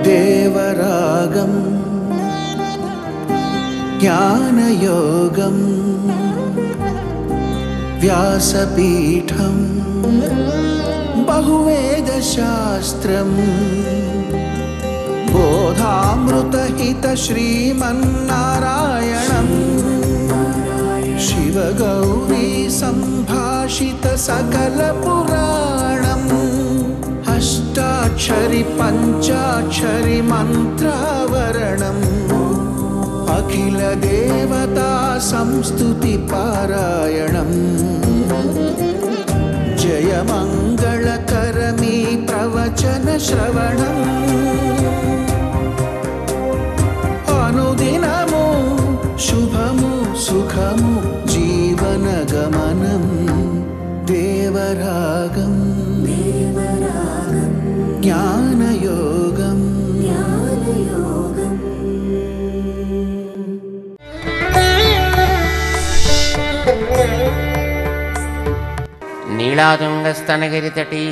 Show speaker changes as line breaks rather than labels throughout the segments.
దేవరాగం జ్ఞానయోగం వ్యాసపీఠం బహువేదశాస్త్రం బోధామృతహిత శ్రీమన్నారాయణం శివగౌరీ సంభాషిత సకల పురాణం అష్టాక్షరి పంచాక్షరి మంత్రావరణం అఖిల దేవతా సంస్తుతి పారాయణం జయమంగళకరమీ ప్రవచన శ్రవణం అనుదినము శుభము సుఖము జీవన గమనం దేవరాగం జ్ఞానయోగం
నీళాతుంగస్తనగిరితటీ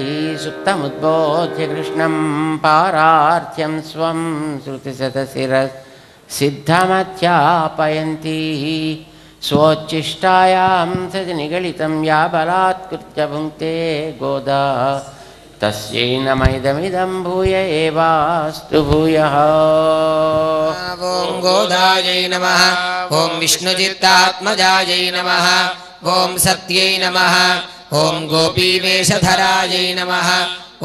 సుప్తముద్బోధ్య కృష్ణం పారార్థ్యం స్వం శృతిశతశిరః సిద్ధమధ్యాపయంతి స్వోచ్ఛిష్టాయాం సతి నిగళితం యా బలాత్కృత్య భుంక్తే గోదా తస్యై నమైదమిదం భూయ ఏవాస్తు భూయః.
ఓం గోదాయై నమః. ఓం విష్ణుచిత్తాత్మజాయై నమః. ఓం సత్యై నమః. ఓం గోపీవేషధరాయై నమః.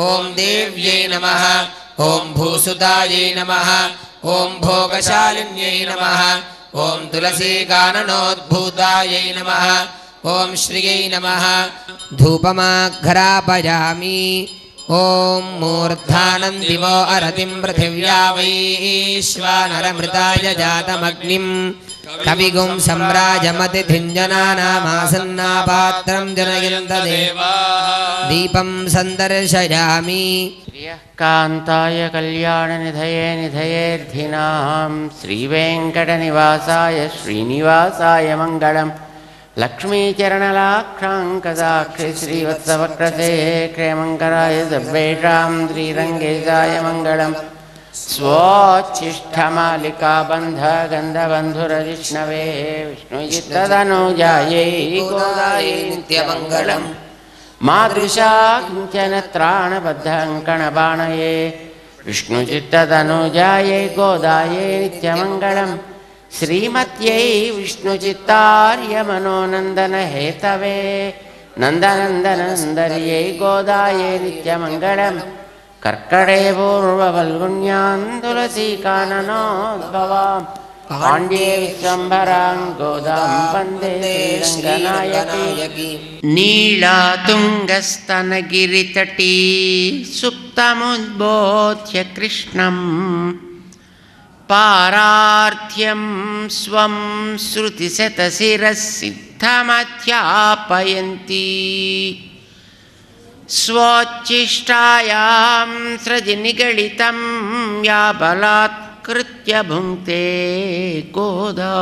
ఓం దేవ్యై నమః. ఓం భూసుతాయై నమః. ఓం భోగశాలిన్యై నమః. ఓం తులసీకాననోద్భూతాయై నమః. ఓం శ్రియై నమః. ధూపమాఘ్రాపయామి. ఓం మూర్ధానందివో అరతిం పృథివ్యా వైశ్వానరమృతాయ జాతమగ్నిం కవిగుం సమ్రాజమతిథింజనానామాసన్నాపాత్రం జనయంత దీపం సందర్శయామి.
శ్రియః కాంతాయ కళ్యాణనిధయే నిధయేర్థినాం శ్రీవేంకటనివాసాయ శ్రీనివాసాయ మంగళం. లక్ష్మీచరణలాక్షాంకదాక్షి శ్రీవత్సవక్రసే క్షేమంకరాయ సర్వేషాం శ్రీరంగేశాయ మంగళం. స్వోచ్ఛిష్టమాలికాబంధ గంధబంధురజిష్ణవే విష్ణుజిత్తదనుజాయై గోదాయై నిత్యమంగళం. మాదృశా కించన త్రాణబద్ధంకణబాణయే విష్ణుచిత్తదనుజాయై గోదాయై నిత్యమంగళం. శ్రీమత్యై విష్ణుచిత్తార్యమనోనందన హేతవే నందనందనందర్యై గోదాయై నిత్యమంగళం. కర్కడే పూర్వఫల్గుణ్యాం తులసీకాననోద్భవాం పాండ్యే విశ్వంభరాం గోదాం వందే శ్రీరంగనాయకీ. నీళాతుంగస్తనగిరితటీ సుప్తముద్బోధ్య కృష్ణం పారార్థ్యం స్వం శృతిశతశిరః సిద్ధమధ్యాపయంతి స్వోచ్ఛిష్టాయాం సృజి నిగళితం యా బలాత్కృత్య భుంక్తే గోదా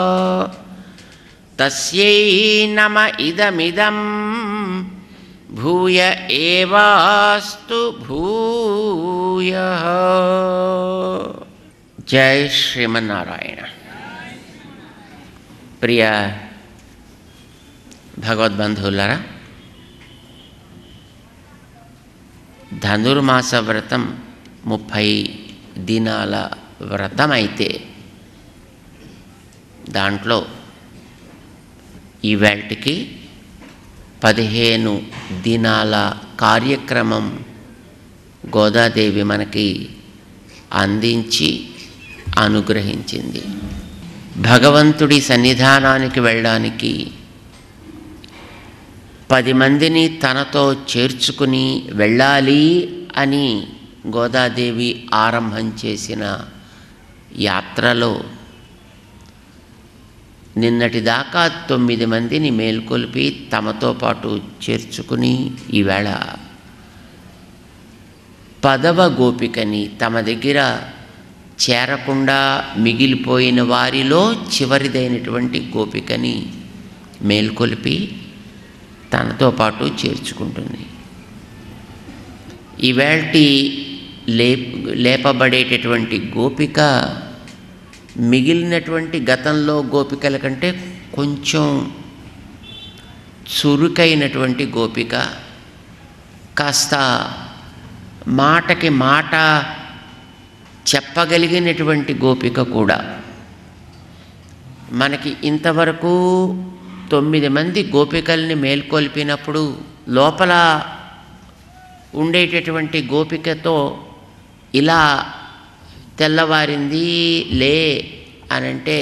తస్యై నమ ఇదమిదం భూయ ఏవాస్తు భూయః. జై శ్రీమన్నారాయణ. ప్రియ భగవద్బంధువులారా, ధనుర్మాస వ్రతం 30 దినాల వ్రతం అయితే దాంట్లో ఈవేళకి 15 దినాల కార్యక్రమం గోదాదేవి మనకి అందించి అనుగ్రహించింది. భగవంతుడి సన్నిధానానికి వెళ్ళడానికి 10 మందిని తనతో చేర్చుకుని వెళ్ళాలి అని గోదాదేవి ఆరంభం చేసిన యాత్రలో నిన్నటిదాకా 9 మందిని మేల్కొల్పి తమతో పాటు చేర్చుకుని ఈవేళ 10వ గోపికని తమ దగ్గర చేరకుండా మిగిలిపోయిన వారిలో చివరిదైనటువంటి గోపికని మేల్కొల్పి తనతో పాటు చేర్చుకుంటుంది. ఈవేళటి లేపబడేటటువంటి గోపిక మిగిలినటువంటి గతంలో గోపికల కంటే కొంచెం చురుకైనటువంటి గోపిక, కాస్త మాటకి మాట చెప్పగలిగినటువంటి గోపిక కూడా. మనకి ఇంతవరకు 9 మంది గోపికల్ని మేల్కొల్పినప్పుడు లోపల ఉండేటటువంటి గోపికతో ఇలా తెల్లవారింది లే అనంటే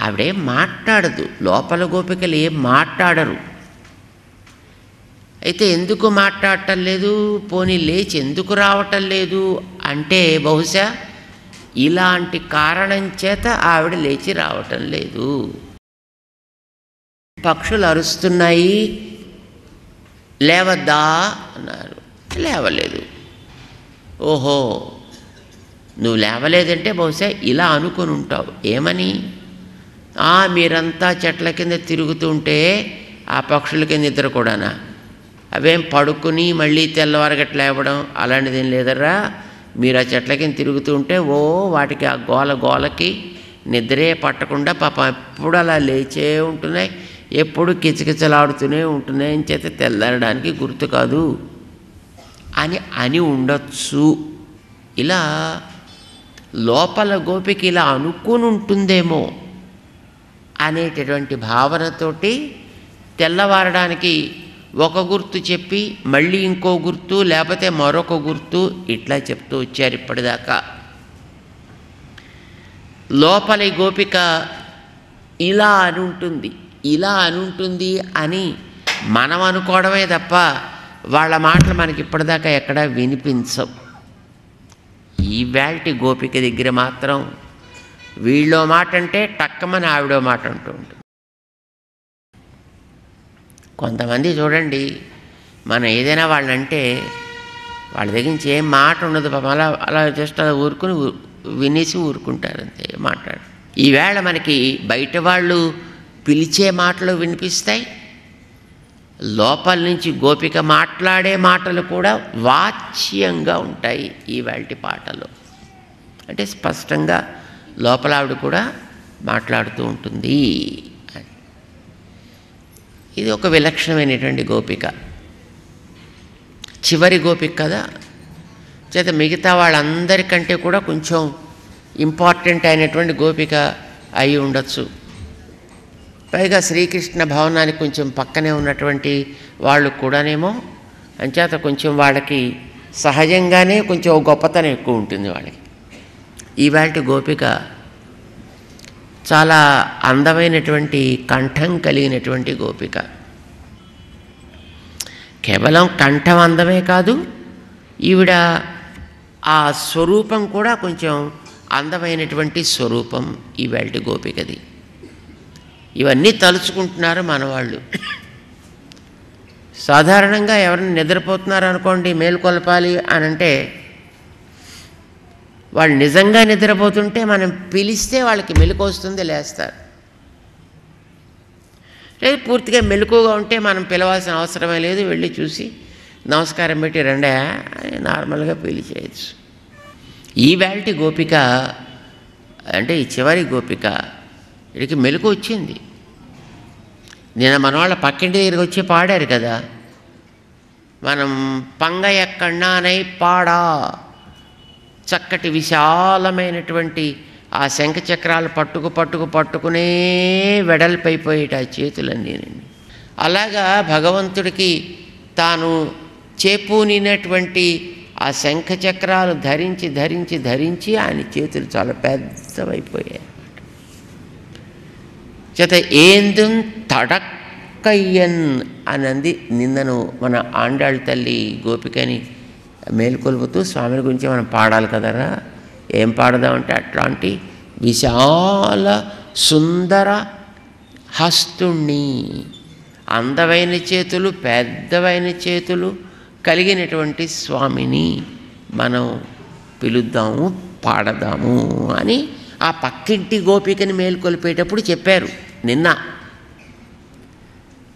ఆవిడేం మాట్లాడదు, లోపల గోపికలు ఏం మాట్లాడరు. అయితే ఎందుకు మాట్లాడటం లేదు, పోనీ లేచి ఎందుకు రావటం లేదు అంటే బహుశా ఇలాంటి కారణం చేత ఆవిడ లేచి రావటం లేదు. పక్షులు అరుస్తున్నాయి, లేవద్దా అన్నారు, లేవలేదు. ఓహో, నువ్వు లేవలేదంటే బహుశా ఇలా అనుకుని ఉంటావు. ఏమని? మీరంతా చెట్ల కింద తిరుగుతుంటే ఆ పక్షులకి నిద్ర కూడానా? అవేం పడుకుని మళ్ళీ తెల్లవారగట్ల లేవడం అలాంటిదేం లేదర్రా. మీరు ఆ చెట్ల కింద తిరుగుతుంటే వాటికి ఆ గోలకి నిద్రే పట్టకుండా పాపం ఎప్పుడు అలా లేచే ఉంటున్నాయి, ఎప్పుడు కిచకిచలాడుతూనే ఉంటున్నాయి, అని చేత తెల్లరడానికి గుర్తు కాదు అని ఉండొచ్చు. ఇలా లోపల గోపిక ఇలా అనుకుని ఉంటుందేమో అనేటటువంటి భావనతోటి తెల్లవారడానికి ఒక గుర్తు చెప్పి మళ్ళీ ఇంకో గుర్తు, లేకపోతే మరొక గుర్తు, ఇట్లా చెప్తూ వచ్చారు ఇప్పటిదాకా. లోపలి గోపిక ఇలా అనుంటుంది అని మనం అనుకోవడమే తప్ప వాళ్ళ మాటలు మనకి ఇప్పటిదాకా ఎక్కడా వినిపించవు. ఈవేళటి గోపిక దగ్గర మాత్రం వీళ్ళో మాట అంటే టక్కమని ఆవిడో మాట అంటూ ఉంటుంది. కొంతమంది చూడండి, మనం ఏదైనా వాళ్ళంటే వాళ్ళ దగ్గర నుంచి ఏం మాట ఉండదు పాపం, అలా జస్ట్ అలా ఊరుకుని వినేసి ఊరుకుంటారు, అంతే, మాట్లాడు. ఈవేళ మనకి బయట వాళ్ళు పిలిచే మాటలు వినిపిస్తాయి, లోపల నుంచి గోపిక మాట్లాడే మాటలు కూడా వాచ్యంగా ఉంటాయి ఈవేళటి పాటలు. అంటే స్పష్టంగా లోపల ఆవిడ కూడా మాట్లాడుతూ ఉంటుంది. ఇది ఒక విలక్షణమైనటువంటి గోపిక, చివరి గోపిక కదా, చేత మిగతా వాళ్ళందరికంటే కూడా కొంచెం ఇంపార్టెంట్ అయినటువంటి గోపిక అయి ఉండొచ్చు. పైగా శ్రీకృష్ణ భవనానికి కొంచెం పక్కనే ఉన్నటువంటి వాళ్ళు కూడానేమో, అంచేత కొంచెం వాళ్ళకి సహజంగానే కొంచెం గొప్పతనం ఎక్కువ ఉంటుంది వాళ్ళకి. ఈవేళ గోపిక చాలా అందమైనటువంటి కంఠం కలిగినటువంటి గోపిక. కేవలం కంఠం అందమే కాదు, ఈవిడ ఆ స్వరూపం కూడా కొంచెం అందమైనటువంటి స్వరూపం ఈవేళ గోపికది. ఇవన్నీ తలుచుకుంటున్నారు మనవాళ్ళు. సాధారణంగా ఎవరైనా నిద్రపోతున్నారు అనుకోండి, మేల్కొల్పాలి అని అంటే వాళ్ళు నిజంగా నిద్రపోతుంటే మనం పిలిస్తే వాళ్ళకి మెలకు వస్తుంది, లేస్తారు. లేదు పూర్తిగా మెలకుగా ఉంటే మనం పిలవాల్సిన అవసరమే లేదు, వెళ్ళి చూసి నమస్కారం పెట్టి రండా అని నార్మల్గా పిలిచేయచ్చు. ఈవేళ గోపిక అంటే ఈ చివరి గోపిక, వీడికి మెలకు వచ్చింది. నిన్న మన వాళ్ళ పక్కింటి దగ్గరికి వచ్చి పాడారు కదా, మనం పంగ ఎక్కడానై పాడా, చక్కటి విశాలమైనటువంటి ఆ శంఖ చక్రాలు పట్టుకునే వెడల్పైపోయేట ఆ చేతులన్నీనండి. అలాగా భగవంతుడికి తాను చేపూనినటువంటి ఆ శంఖ చక్రాలు ధరించి ఆయన చేతులు చాలా పెద్దవైపోయాయి. చేత ఏందుం తడక్కయ్యన్ అనంది నిన్నను మన ఆండాళ్ళ తల్లి గోపికని మేల్కొల్పుతూ స్వామి గురించి మనం పాడాలి కదరా. ఏం పాడదామంటే అట్లాంటి విశాల సుందర హస్తుణ్ణి, అందమైన చేతులు, పెద్దవైన చేతులు కలిగినటువంటి స్వామిని మనం పిలుద్దాము, పాడదాము అని ఆ పక్కింటి గోపికని మేల్కొల్పేటప్పుడు చెప్పారు నిన్న.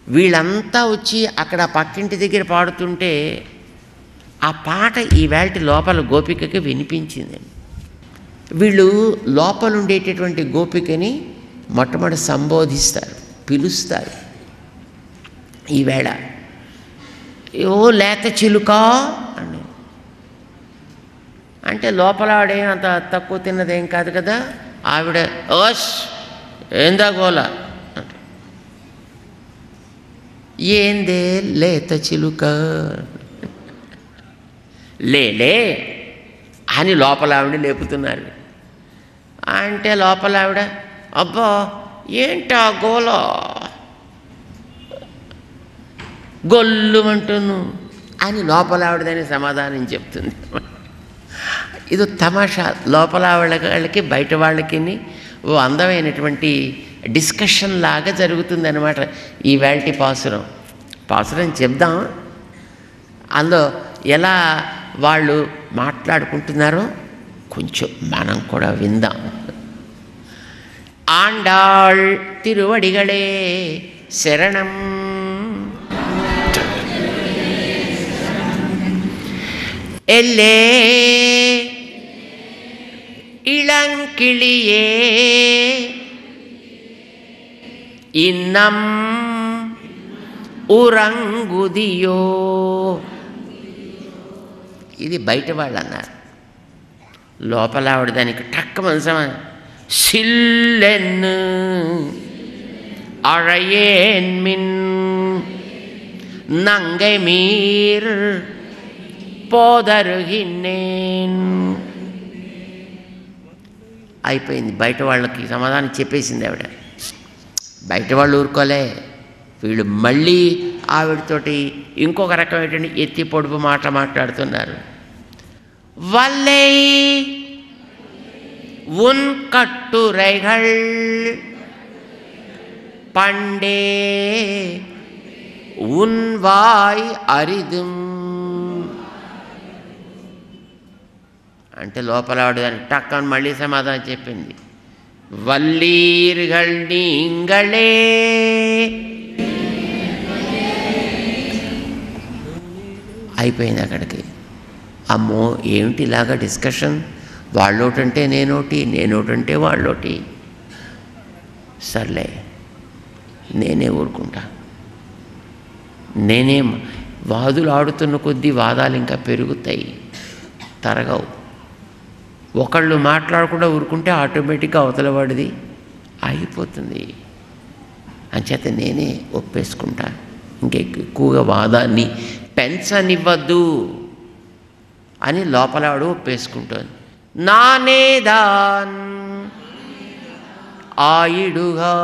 వీళ్ళంతా వచ్చి అక్కడ పక్కింటి దగ్గర పాడుతుంటే ఆ పాట ఈవేళ లోపల గోపికకి వినిపించిందండి. వీళ్ళు లోపల ఉండేటటువంటి గోపికని మొట్టమొదటి సంబోధిస్తారు, పిలుస్తారు. ఈవేళ ఓ లేత చిలుక అని అంటే లోపల ఆవిడేం అంత తక్కువ తిన్నదేం కాదు కదా. ఆవిడ ఓష్ ఏందా గోల అంట. ఏందే లేత చిలుక లేలే అని లోపల ఆవిడ లేపుతున్నారు. అంటే లోపల ఆవిడ అబ్బా ఏంటా గోల గొల్లుమంటును అని లోపల ఆవిడదని సమాధానం చెప్తుంది. ఇది తమాషా. లోపల వాళ్ళకి బయట వాళ్ళకి ఓ అందమైనటువంటి డిస్కషన్ లాగా జరుగుతుంది అన్నమాట. ఈ వేల్టి పాసురం చెప్దాం. అందులో ఎలా వాళ్ళు మాట్లాడుకుంటున్నారో కొంచెం మనం కూడా విందాం. ఆండాళ్ తిరువడిగళే శరణం ఎల్లే ఇళంకిళియే ఇన్నం ఉరంగుదియో. ఇది బయట వాళ్ళు అన్నారు. లోపల ఆవిడ దానికి టక్క మనసమ సిల్లెన్ అరయేన్మిన్ నంగై మీర్ పోదరుగిన్నేన్. అయిపోయింది. బయట వాళ్ళకి సమాధానం చెప్పేసింది ఆవిడ. బయట వాళ్ళు ఊరుకోలే. వీళ్ళు మళ్ళీ ఆవిడతోటి ఇంకొక రకమైనటువంటి ఎత్తి పొడుపు మాట్లాడుతున్నారు. వల్లై ఉన్ కట్టురైగళ్ పండే ఉన్ వాయ్ అరిదుం. అంటే లోపల ఆవిడ దానికి టక్కని మళ్ళీ సమాధానం చెప్పింది. వల్లీర్గళ్ నీంగళే అయిపోయింది అక్కడికి. అమ్మో ఏమిటి ఇలాగా డిస్కషన్, వాళ్ళోటంటే నేనోటి, నేనోటంటే వాళ్ళోటి. సర్లే నేనే ఊరుకుంటా. నేనే వాదులు ఆడుతున్న కొద్దీ వాదాలు ఇంకా పెరుగుతాయి, తరగవు. ఒకళ్ళు మాట్లాడకుండా ఊరుకుంటే ఆటోమేటిక్గా అవతల వాడిది అయిపోతుంది. అంచేత నేనే ఒప్పేసుకుంటా. ఇంకెక్కువగా వాదాన్ని పెంచనివ్వద్దు అని లోపలవాడు ఒప్పేసుకుంటుంది. నానేదాన్ ఆయుడుగా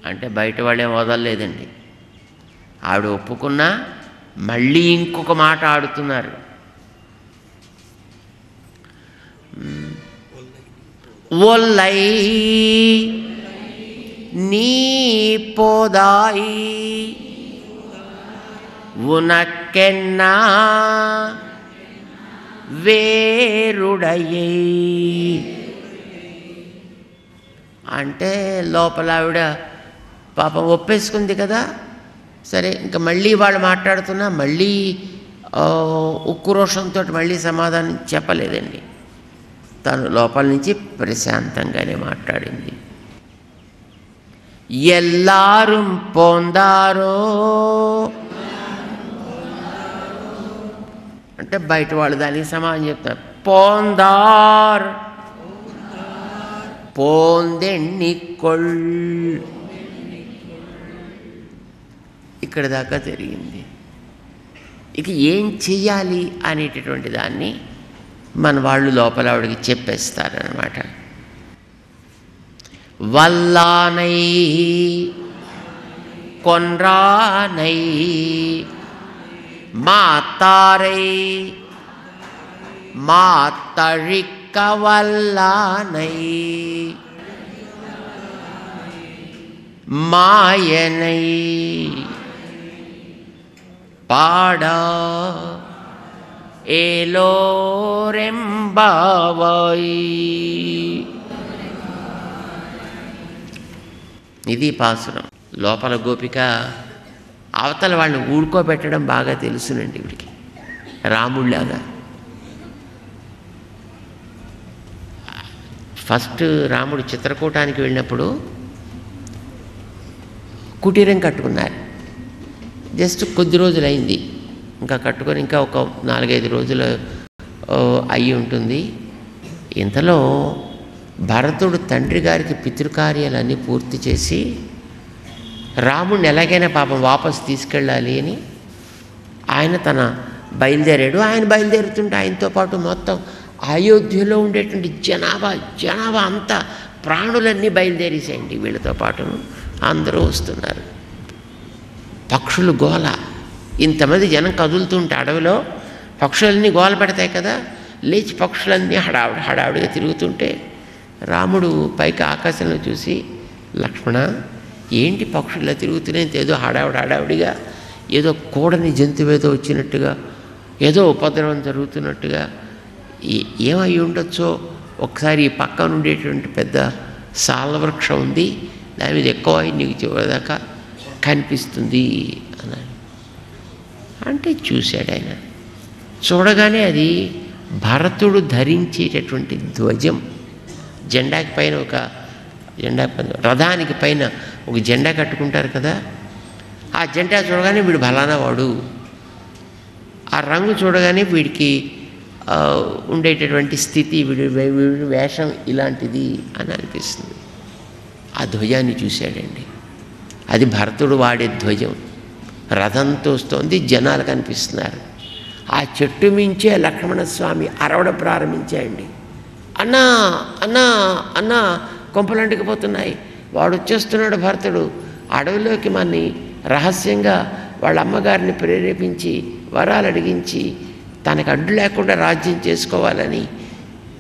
అంటే బయట వాళ్ళేం వదలలేదండి. ఆవిడ ఒప్పుకున్నా మళ్ళీ ఇంకొక మాట ఆడుతున్నారు. ఒల్లై నీ పోదాయి ఉనకెన్నా వేరుడయ్యై. అంటే లోపల ఆవిడ పాపం ఒప్పేసుకుంది కదా. సరే ఇంకా మళ్ళీ వాళ్ళు మాట్లాడుతున్నా మళ్ళీ ఉక్రోషంతో మళ్ళీ సమాధానం చెప్పలేదండి. తను లోపల నుంచి ప్రశాంతంగానే మాట్లాడింది. ఎల్లారుం పోందారో అంటే బయట వాళ్ళు దానికి సమాధానం చెప్తారు. పోందార్ పోందెన్నికొల్. ఇక్కడ దాకా జరిగింది. ఇక ఏం చెయ్యాలి అనేటటువంటి దాన్ని మన వాళ్ళు లోపల ఆవిడకి చెప్పేస్తారనమాట. వల్లానై కొన్రానై మాతారై మాతழிக்க వల్లానై మాయనై పాడా ఏలోరెంబావై. ఇది పాసురం. లోపల గోపిక, అవతల వాళ్ళని ఊడుకోబెట్టడం బాగా తెలుసునండి వీడికి, రాముడిలాగా. ఫస్ట్ రాముడు చిత్రకూటానికి వెళ్ళినప్పుడు కుటీరం కట్టుకున్నారు. జస్ట్ కొద్ది రోజులైంది, ఇంకా కట్టుకొని ఇంకా ఒక 4-5 రోజులు అయ్యి ఉంటుంది. ఇంతలో భరతుడు తండ్రి గారికి పితృకార్యాలన్నీ పూర్తి చేసి రాముడిని ఎలాగైనా పాపం వాపసు తీసుకెళ్ళాలి అని ఆయన బయలుదేరాడు. ఆయన బయలుదేరుతుంటే ఆయనతో పాటు మొత్తం అయోధ్యలో ఉండేటువంటి జనాభా అంతా, ప్రాణులన్నీ బయలుదేరేసేయండి. వీళ్ళతో పాటు అందరూ వస్తున్నారు. పక్షులు గోల, ఇంతమంది జనం కదులుతుంటే అడవిలో పక్షులన్నీ గోల పెడతాయి కదా, లేచి పక్షులన్నీ హడావుడిగా తిరుగుతుంటే రాముడు పైకి ఆకాశంలో చూసి, లక్ష్మణ ఏంటి పక్షుల్లో తిరుగుతున్నాయి, ఏదో హడావుడిగా, ఏదో కూడని జంతువు ఏదో వచ్చినట్టుగా, ఏదో ఉపద్రవం జరుగుతున్నట్టుగా, ఏమై ఉండొచ్చో ఒకసారి ఈ పక్కన ఉండేటువంటి పెద్ద సాలవృక్షం ఉంది, దాని మీద ఎక్కువ నీకు చివరిదాకా కనిపిస్తుంది అన్నాడు. అంటే చూశాడు ఆయన. చూడగానే అది భరతుడు ధరించేటటువంటి ధ్వజం. జెండాకి పైన రథానికి పైన ఒక జెండా కట్టుకుంటారు కదా, ఆ జెండా చూడగానే వీడు బలానా వాడు, ఆ రంగు చూడగానే వీడికి ఉండేటటువంటి స్థితి, వీడి వేషం ఇలాంటిది అని అనిపిస్తుంది. ఆ ధ్వజాన్ని చూశాడండి. అది భరతుడు వాడే ధ్వజం. రథంతో వస్తోంది, జనాలు కనిపిస్తున్నారు. ఆ చెట్టు మించే లక్ష్మణస్వామి అరవడం ప్రారంభించాయండి. అన్నా అన్నా అన్నా కొంపలంటికిపోతున్నాయి, వాడు వచ్చేస్తున్నాడు భరతుడు. అడవిలోకి మనని రహస్యంగా వాళ్ళ అమ్మగారిని ప్రేరేపించి వరాలు అడిగించి తనకు అడ్డు లేకుండా రాజ్యం చేసుకోవాలని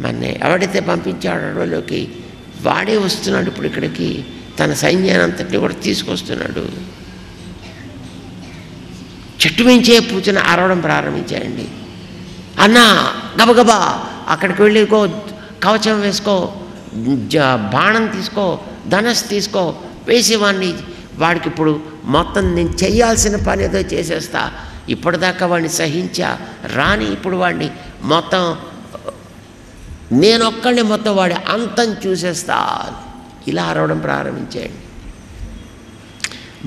మనని ఎవడైతే పంపించాడు అడవిలోకి, వాడే వస్తున్నాడు ఇప్పుడు ఇక్కడికి, తన సైన్యాన్ని అంతటిని కూడా తీసుకొస్తున్నాడు. చెట్టు మించే పూచిన అరవడం ప్రారంభించాయండి. అన్నా గబగబా అక్కడికి వెళ్ళి కవచం వేసుకో, బాణం తీసుకో, ధనస్సు తీసుకో, వేసి వాడికి ఇప్పుడు మొత్తం నేను చేయాల్సిన పని ఏదో చేసేస్తా, ఇప్పటిదాకా వాడిని సహించా రాని, ఇప్పుడు వాడిని మొత్తం నేనొక్కడిని మొత్తం వాడి అంతం చూసేస్తా, ఇలా అరవడం ప్రారంభించాడు.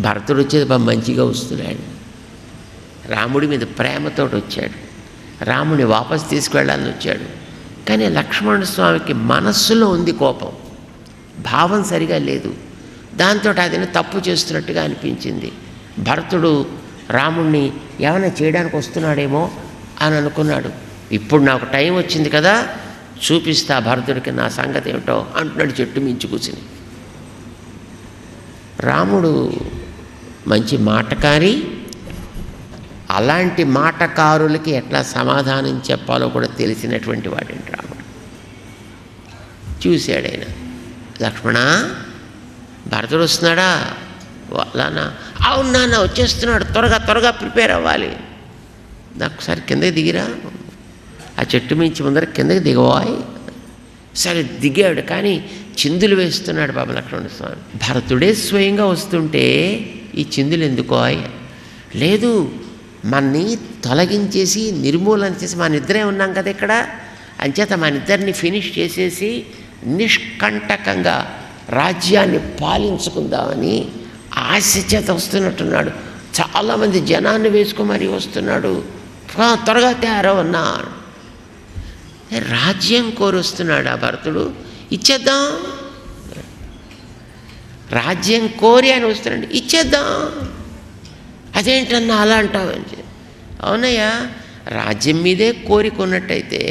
భరతుడు వచ్చేది మంచిగా వస్తున్నాడు, రాముడి మీద ప్రేమతో వచ్చాడు, రాముడిని వాపసు తీసుకువెళ్ళాలని వచ్చాడు. కానీ లక్ష్మణ స్వామికి మనస్సులో ఉంది కోపం, భావం సరిగా లేదు. దాంతో అతను తప్పు చేస్తున్నట్టుగా అనిపించింది. భరతుడు రాముణ్ణి ఏమైనా చేయడానికి వస్తున్నాడేమో అని అనుకున్నాడు. ఇప్పుడు నాకు టైం వచ్చింది కదా, చూపిస్తా భరతుడికి నా సంగతి ఏమిటో అంటున్నాడు చెట్టు మించి కూర్చుని. రాముడు మంచి మాటకారి, అలాంటి మాటకారులకి ఎట్లా సమాధానం చెప్పాలో కూడా తెలిసినటువంటి వాడండి రాముడు. చూశాడు ఆయన, లక్ష్మణ భరతుడు వస్తున్నాడా, అలానా, అవునా వచ్చేస్తున్నాడు, త్వరగా ప్రిపేర్ అవ్వాలి, నాకు ఒకసారి కిందకి దిగిరా, ఆ చెట్టు మించి ముందర కిందకి దిగవాయి. సరే దిగాడు, కానీ చిందులు వేస్తున్నాడు బాబా లక్ష్మణ స్వామి. భరతుడే స్వయంగా వస్తుంటే ఈ చిందులు ఎందుకో, లేదు మన్ని తొలగించేసి నిర్మూలన చేసి మన ఇద్దరే ఉన్నాం కదా ఇక్కడ, అంచేత మన ఇద్దరిని ఫినిష్ చేసేసి నిష్కంటకంగా రాజ్యాన్ని పాలించుకుందామని ఆశ చేత వస్తున్నట్టున్నాడు. చాలామంది జనాన్ని వేసుకోమని వస్తున్నాడు, త్వరగా తయారవన్నా. రాజ్యం కోరి వస్తున్నాడు ఆ భరతుడు, ఇచ్చేద్దాం, రాజ్యం కోరి అని వస్తున్నాడు, ఇచ్చేద్దాం. అదేంటన్నా అలా అంటావని. అవునయ్యా, రాజ్యం మీదే కోరికొన్నట్టయితే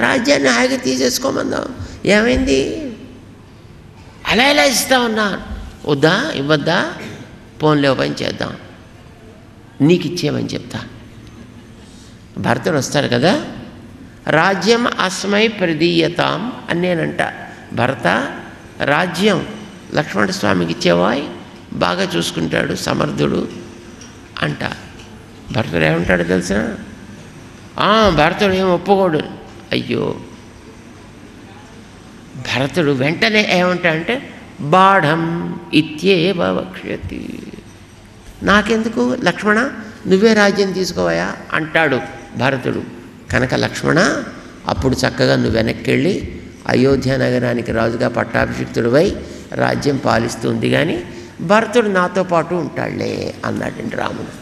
రాజ్యాన్ని హాయిగా తీసేసుకోమందాం, ఏమైంది, అలా ఎలా ఇస్తామన్నా, వద్దా ఇవ్వద్దా, పోన్లే పని చేద్దాం, నీకు ఇచ్చేమని చెప్తా. భరతుడు వస్తాడు కదా, రాజ్యం అస్మై ప్రదీయతాం అని నేనంట, భరత రాజ్యం లక్ష్మణ స్వామికి ఇచ్చేవాయ్, బాగా చూసుకుంటాడు, సమర్థుడు అంట. భరతుడు ఏమంటాడు తెలిసిన, భరతుడు ఏం ఒప్పుకోడు. అయ్యో, భరతుడు వెంటనే ఏమంటాడంటే బాఢం ఇత్యేవ వక్ష్యతి. నాకెందుకు లక్ష్మణ, నువ్వే రాజ్యం తీసుకోవయా అంటాడు భరతుడు. కనుక లక్ష్మణ, అప్పుడు చక్కగా నువ్వు వెనక్కి వెళ్ళి అయోధ్య నగరానికి రాజుగా పట్టాభిషిక్తుడివై రాజ్యం పాలిస్తుంది, కానీ భరతుడు నాతో పాటు ఉంటాడులే అన్నాడండి రాముడు.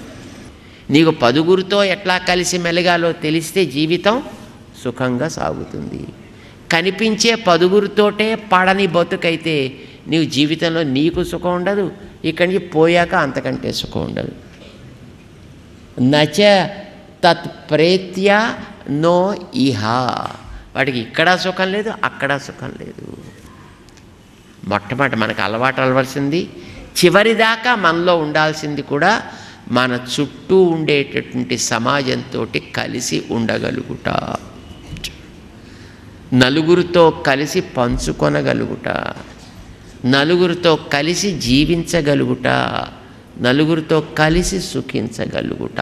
నీకు 10గురితో ఎట్లా కలిసి మెలగాలో తెలిస్తే జీవితం సుఖంగా సాగుతుంది. కనిపించే 10గురితోటే పడని బతుకైతే నీవు జీవితంలో నీకు సుఖం ఉండదు, ఇక్కడి నుంచి పోయాక అంతకంటే సుఖం ఉండదు. నచ తత్ప్రేత్య నో ఇహ, వాడికి ఇక్కడ సుఖం లేదు, అక్కడ సుఖం లేదు. మొట్టమొదటి మనకు అలవాటు అవ్వాల్సింది, చివరిదాకా మనలో ఉండాల్సింది కూడా మన చుట్టూ ఉండేటటువంటి సమాజంతో కలిసి ఉండగలుగుట, నలుగురితో కలిసి పంచుకొనగలుగుట, నలుగురితో కలిసి జీవించగలుగుట, నలుగురితో కలిసి సుఖించగలుగుట.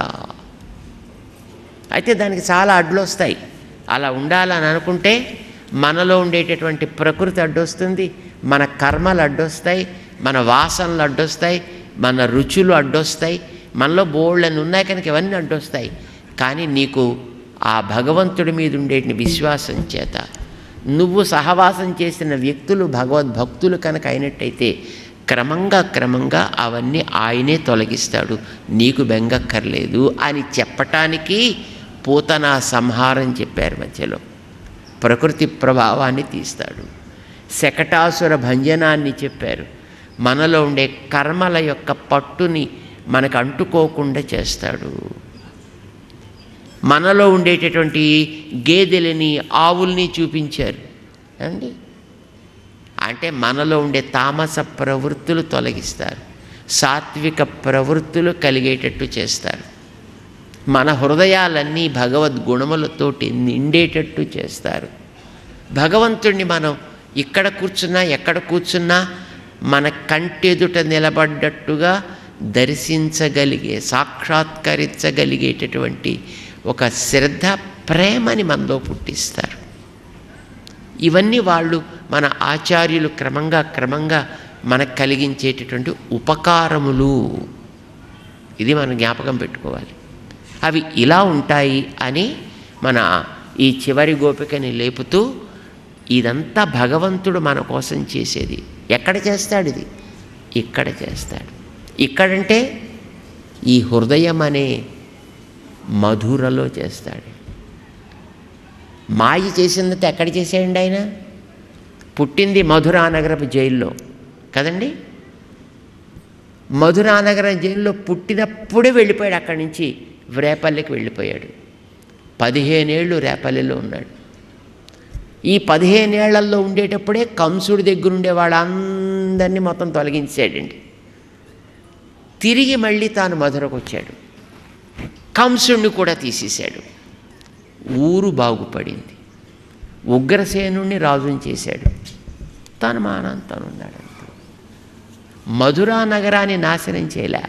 అయితే దానికి చాలా అడ్డులు వస్తాయి. అలా ఉండాలని అనుకుంటే మనలో ఉండేటటువంటి ప్రకృతి అడ్డొస్తుంది, మన కర్మలు అడ్డొస్తాయి, మన వాసనలు అడ్డొస్తాయి, మన రుచులు అడ్డొస్తాయి, మనలో బోళ్ళని ఉన్నాయి కనుక ఇవన్నీ అడ్డొస్తాయి. కానీ నీకు ఆ భగవంతుడి మీద ఉండే విశ్వాసం చేత నువ్వు సహవాసం చేసిన వ్యక్తులు భగవద్భక్తులు కనుక అయినట్టయితే క్రమంగా అవన్నీ ఆయనే తొలగిస్తాడు, నీకు బెంగక్కర్లేదు అని చెప్పటానికి పూతన సంహారం చెప్పారు. మధ్యలో ప్రకృతి ప్రభావాన్ని తీస్తాడు, శకటాసుర భంజనాన్ని చెప్పారు, మనలో ఉండే కర్మల యొక్క పట్టుని మనకు అంటుకోకుండా చేస్తాడు, మనలో ఉండేటటువంటి గేదెలని ఆవుల్ని చూపించారు అండి. అంటే మనలో ఉండే తామస ప్రవృత్తులు తొలగిస్తారు, సాత్విక ప్రవృత్తులు కలిగేటట్టు చేస్తారు, మన హృదయాలన్నీ భగవద్గుణములతోటి నిండేటట్టు చేస్తారు. భగవంతుడిని మనం ఇక్కడ కూర్చున్నా ఎక్కడ కూర్చున్నా మన కంటెదుట నిలబడ్డట్టుగా దర్శించగలిగే, సాక్షాత్కరించగలిగేటటువంటి ఒక శ్రద్ధ, ప్రేమని మనలో పుట్టిస్తారు. ఇవన్నీ వాళ్ళు మన ఆచార్యులు క్రమంగా మనకు కలిగించేటటువంటి ఉపకారములు. ఇది మనం జ్ఞాపకం పెట్టుకోవాలి. అవి ఇలా ఉంటాయి అని మన ఈ చివరి గోపికని లేపుతూ, ఇదంతా భగవంతుడు మన కోసం చేసేది. ఎక్కడ చేస్తాడు ఇది? ఇక్కడ చేస్తాడు. ఇక్కడంటే ఈ హృదయం అనే మధురలో చేస్తాడు. మాయ చేసిందంటే ఎక్కడ చేసేయండి? ఆయన పుట్టింది మధురానగరపు జైల్లో కదండి. మధురానగరం జైల్లో పుట్టినప్పుడే వెళ్ళిపోయాడు, అక్కడి నుంచి రేపల్లికి వెళ్ళిపోయాడు. 15 ఏళ్ళు రేపల్లిలో ఉన్నాడు. ఈ 15 ఏళ్లలో ఉండేటప్పుడే కంసుడి దగ్గరుండే వాళ్ళందరినీ మొత్తం తొలగించాడండి. తిరిగి మళ్ళీ తాను మధురకు వచ్చాడు, కంసుడిని కూడా తీసేశాడు. ఊరు బాగుపడింది, ఉగ్రసేనుణ్ణి రాజుని చేశాడు, తను మానంతనున్నాడు. మధురా నగరాన్ని నాశనం చేయలే,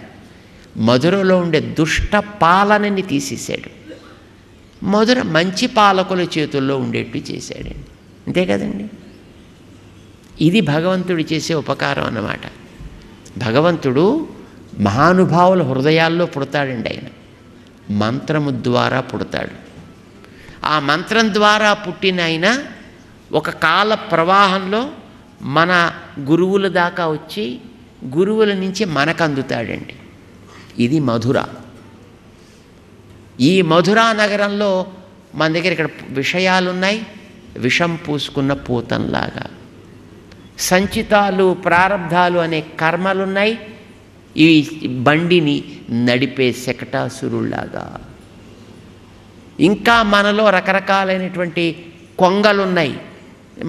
మధురలో ఉండే దుష్ట పాలనని తీసేశాడు, మధుర మంచి పాలకుల చేతుల్లో ఉండేట్టు చేశాడండి. అంతే కదండి. ఇది భగవంతుడు చేసే ఉపకారం అన్నమాట. భగవంతుడు మహానుభావుల హృదయాల్లో పుడతాడండి. ఆయన మంత్రము ద్వారా పుడతాడు. ఆ మంత్రం ద్వారా పుట్టిన ఆయన ఒక కాల ప్రవాహంలో మన గురువుల దాకా వచ్చి గురువుల నుంచి మనకు అందుతాడండి. ఇది మధుర. ఈ మధురా నగరంలో మన దగ్గర ఇక్కడ విషయాలున్నాయి, విషం పూసుకున్న పూతంలాగా. సంచితాలు, ప్రారబ్ధాలు అనే కర్మలున్నాయి, ఈ బండిని నడిపే శకటాసురులాగా. ఇంకా మనలో రకరకాలైనటువంటి కొంగలున్నాయి,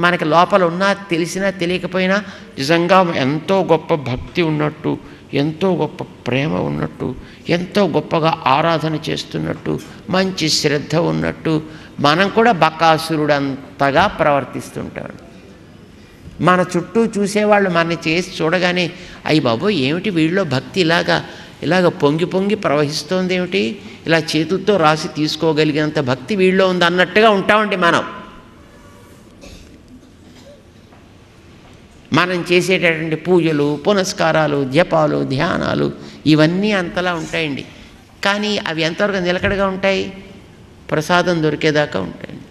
మనకి లోపల ఉన్నా తెలిసినా తెలియకపోయినా నిజంగా ఎంతో గొప్ప భక్తి ఉన్నట్టు, ఎంతో గొప్ప ప్రేమ ఉన్నట్టు, ఎంతో గొప్పగా ఆరాధన చేస్తున్నట్టు, మంచి శ్రద్ధ ఉన్నట్టు మనం కూడా బకాసురుడంతగా ప్రవర్తిస్తుంటాం. మన చుట్టూ చూసేవాళ్ళు మనని చేసి చూడగానే అయ్యి బాబో ఏమిటి వీళ్ళలో భక్తి ఇలాగ పొంగి పొంగి ప్రవహిస్తోంది ఏమిటి, ఇలా చేతులతో రాసి తీసుకోగలిగినంత భక్తి వీళ్ళలో ఉంది అన్నట్టుగా ఉంటామండి మనం. మనం చేసేటటువంటి పూజలు, పునస్కారాలు, జపాలు, ధ్యానాలు ఇవన్నీ అంతలా ఉంటాయండి. కానీ అవి ఎంతవరకు నిలకడగా ఉంటాయి? ప్రసాదం దొరికేదాకా ఉంటాయండి.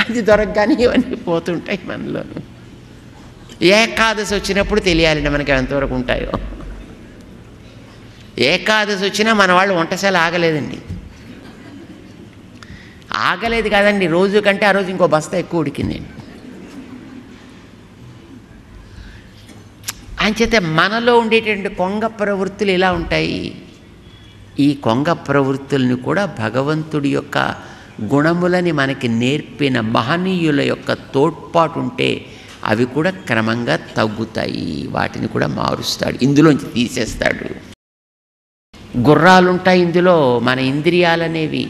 అది దొరకగానే ఇవన్నీ పోతుంటాయి మనలో. ఏకాదశి వచ్చినప్పుడు తెలియాలండి మనకి ఎంతవరకు ఉంటాయో. ఏకాదశి వచ్చినా మన వాళ్ళు వంటశాల ఆగలేదండి. ఆగలేదు కాదండి, రోజు కంటే ఆ రోజు ఇంకో బస్తా ఎక్కువ ఉడికిందండి. అంచేతే మనలో ఉండేటువంటి కొంగ ప్రవృత్తులు ఎలా ఉంటాయి? ఈ కొంగ ప్రవృత్తుల్ని కూడా భగవంతుడి యొక్క గుణములని మనకి నేర్పిన మహనీయుల యొక్క తోడ్పాటు ఉంటే అవి కూడా క్రమంగా తగ్గుతాయి. వాటిని కూడా మారుస్తాడు, ఇందులోంచి తీసేస్తాడు. గుర్రాలుంటాయి ఇందులో, మన ఇంద్రియాలనేవి,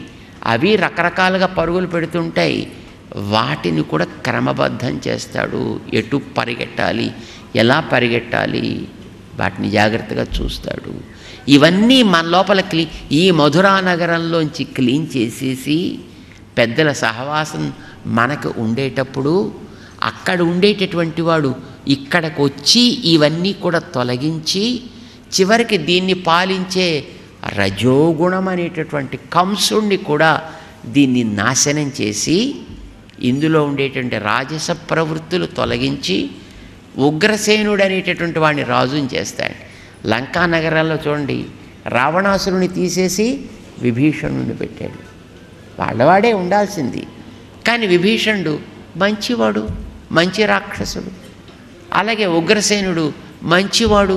అవి రకరకాలుగా పరుగులు పెడుతుంటాయి. వాటిని కూడా క్రమబద్ధం చేస్తాడు. ఎటు పరిగెట్టాలి, ఎలా పరిగెట్టాలి, వాటిని జాగ్రత్తగా చూస్తాడు. ఇవన్నీ మన లోపల ఈ మధురా నగరంలోంచి క్లీన్ చేసేసి పెద్దల సహవాసం మనకు ఉండేటప్పుడు అక్కడ ఉండేటటువంటి వాడు ఇక్కడికి వచ్చి ఇవన్నీ కూడా తొలగించి చివరికి దీన్ని పాలించే రజోగుణం అనేటటువంటి కంసుణ్ణి కూడా దీన్ని నాశనం చేసి ఇందులో ఉండేటువంటి రాజస ప్రవృత్తులు తొలగించి ఉగ్రసేనుడు అనేటటువంటి వాడిని రాజుని చేస్తాడు. లంకా నగరాల్లో చూడండి, రావణాసురుని తీసేసి విభీషణుని పెట్టాడు. వాళ్ళవాడే ఉండాల్సింది, కానీ విభీషణుడు మంచివాడు, మంచి రాక్షసుడు. అలాగే ఉగ్రసేనుడు మంచివాడు.